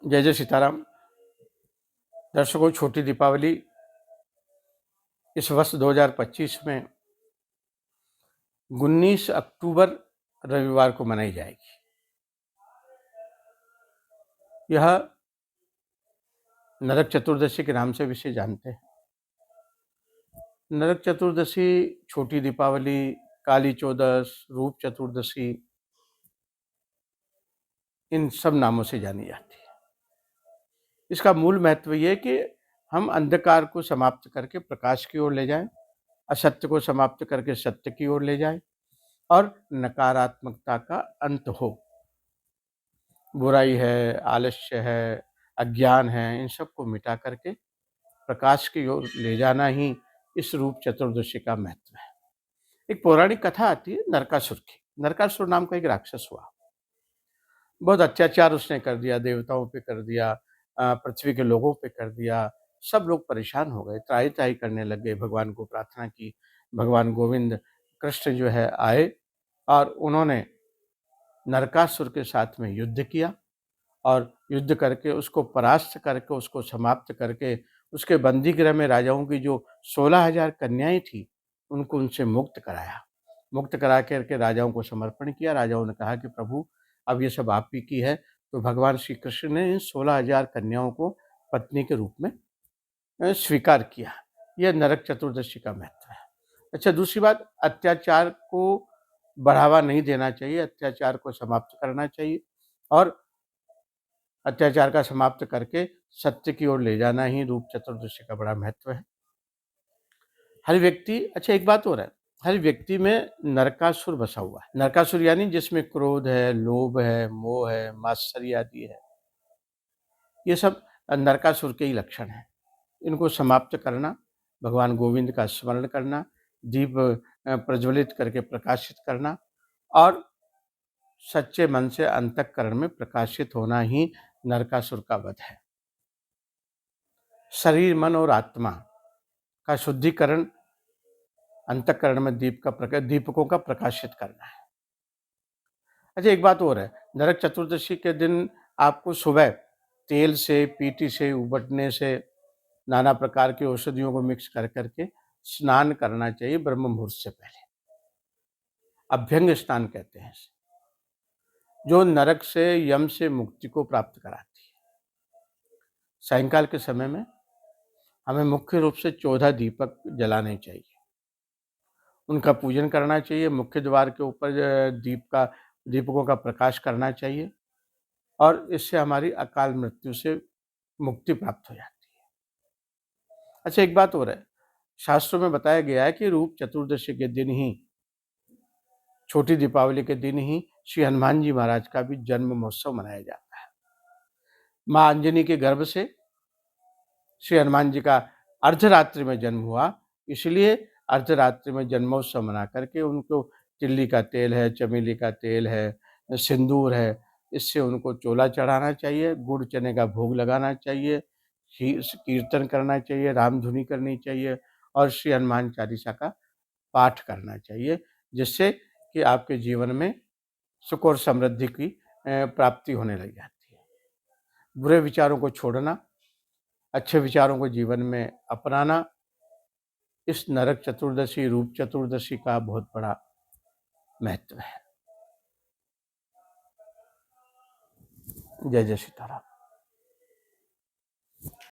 जय जय सीताराम। दर्शकों, छोटी दीपावली इस वर्ष 2025 में 19 अक्टूबर रविवार को मनाई जाएगी। यह नरक चतुर्दशी के नाम से भी इसे जानते हैं। नरक चतुर्दशी, छोटी दीपावली, काली चौदस, रूप चतुर्दशी, इन सब नामों से जानी जाती है। इसका मूल महत्व ये है कि हम अंधकार को समाप्त करके प्रकाश की ओर ले जाएं, असत्य को समाप्त करके सत्य की ओर ले जाएं और नकारात्मकता का अंत हो। बुराई है, आलस्य है, अज्ञान है, इन सबको मिटा करके प्रकाश की ओर ले जाना ही इस रूप चतुर्दशी का महत्व है। एक पौराणिक कथा आती है नरकासुर की। नरकासुर नाम का एक राक्षस हुआ। बहुत अत्याचार उसने कर दिया, देवताओं पे कर दिया, पृथ्वी के लोगों पे कर दिया। सब लोग परेशान हो गए, त्राहि-त्राहि करने लग गए, भगवान को प्रार्थना की। भगवान गोविंद कृष्ण जो है आए और उन्होंने नरकासुर के साथ में युद्ध किया और युद्ध करके उसको परास्त करके, उसको समाप्त करके, उसके बंदीगृह में राजाओं की जो 16,000 कन्याएं थी, उनको उनसे मुक्त कराया। मुक्त करा करके राजाओं को समर्पण किया। राजाओं ने कहा कि प्रभु, अब ये सब आप ही की है। तो भगवान श्री कृष्ण ने इन 16,000 कन्याओं को पत्नी के रूप में स्वीकार किया। यह नरक चतुर्दशी का महत्व है। अच्छा, दूसरी बात, अत्याचार को बढ़ावा नहीं देना चाहिए, अत्याचार को समाप्त करना चाहिए और अत्याचार का समाप्त करके सत्य की ओर ले जाना ही रूप चतुर्दशी का बड़ा महत्व है। हर व्यक्ति, अच्छा एक बात और है, हर व्यक्ति में नरकासुर बसा हुआ है। नरकासुर यानी जिसमें क्रोध है, लोभ है, मोह है, मात्सर्य आदि है। ये सब नरकासुर के ही लक्षण हैं। इनको समाप्त करना, भगवान गोविंद का स्मरण करना, दीप प्रज्वलित करके प्रकाशित करना और सच्चे मन से अंतःकरण में प्रकाशित होना ही नरकासुर का वध है। शरीर, मन और आत्मा का शुद्धिकरण, अंतःकरण में दीपकों का प्रकाशित करना है। अच्छा, एक बात और है, नरक चतुर्दशी के दिन आपको सुबह तेल से, पीटी से, उबटने से, नाना प्रकार की औषधियों को मिक्स कर करके स्नान करना चाहिए ब्रह्म मुहूर्त से पहले। अभ्यंग स्नान कहते हैं इसे, जो नरक से, यम से मुक्ति को प्राप्त कराती है। सायंकाल के समय में हमें मुख्य रूप से 14 दीपक जलाने चाहिए, उनका पूजन करना चाहिए। मुख्य द्वार के ऊपर दीपकों का प्रकाश करना चाहिए और इससे हमारी अकाल मृत्यु से मुक्ति प्राप्त हो जाती है। अच्छा, एक बात और है, शास्त्रों में बताया गया है कि रूप चतुर्दशी के दिन ही, छोटी दीपावली के दिन ही श्री हनुमान जी महाराज का भी जन्म महोत्सव मनाया जाता है। माँ अंजनी के गर्भ से श्री हनुमान जी का अर्धरात्रि में जन्म हुआ, इसलिए अर्धरात्रि में जन्मोत्सव मना करके उनको तिल्ली का तेल है, चमेली का तेल है, सिंदूर है, इससे उनको चोला चढ़ाना चाहिए, गुड़ चने का भोग लगाना चाहिए, कीर्तन करना चाहिए, रामधुनी करनी चाहिए और श्री हनुमान चालीसा का पाठ करना चाहिए, जिससे कि आपके जीवन में सुख और समृद्धि की प्राप्ति होने लग जाती है। बुरे विचारों को छोड़ना, अच्छे विचारों को जीवन में अपनाना, इस नरक चतुर्दशी, रूप चतुर्दशी का बहुत बड़ा महत्व है। जय जय सीताराम।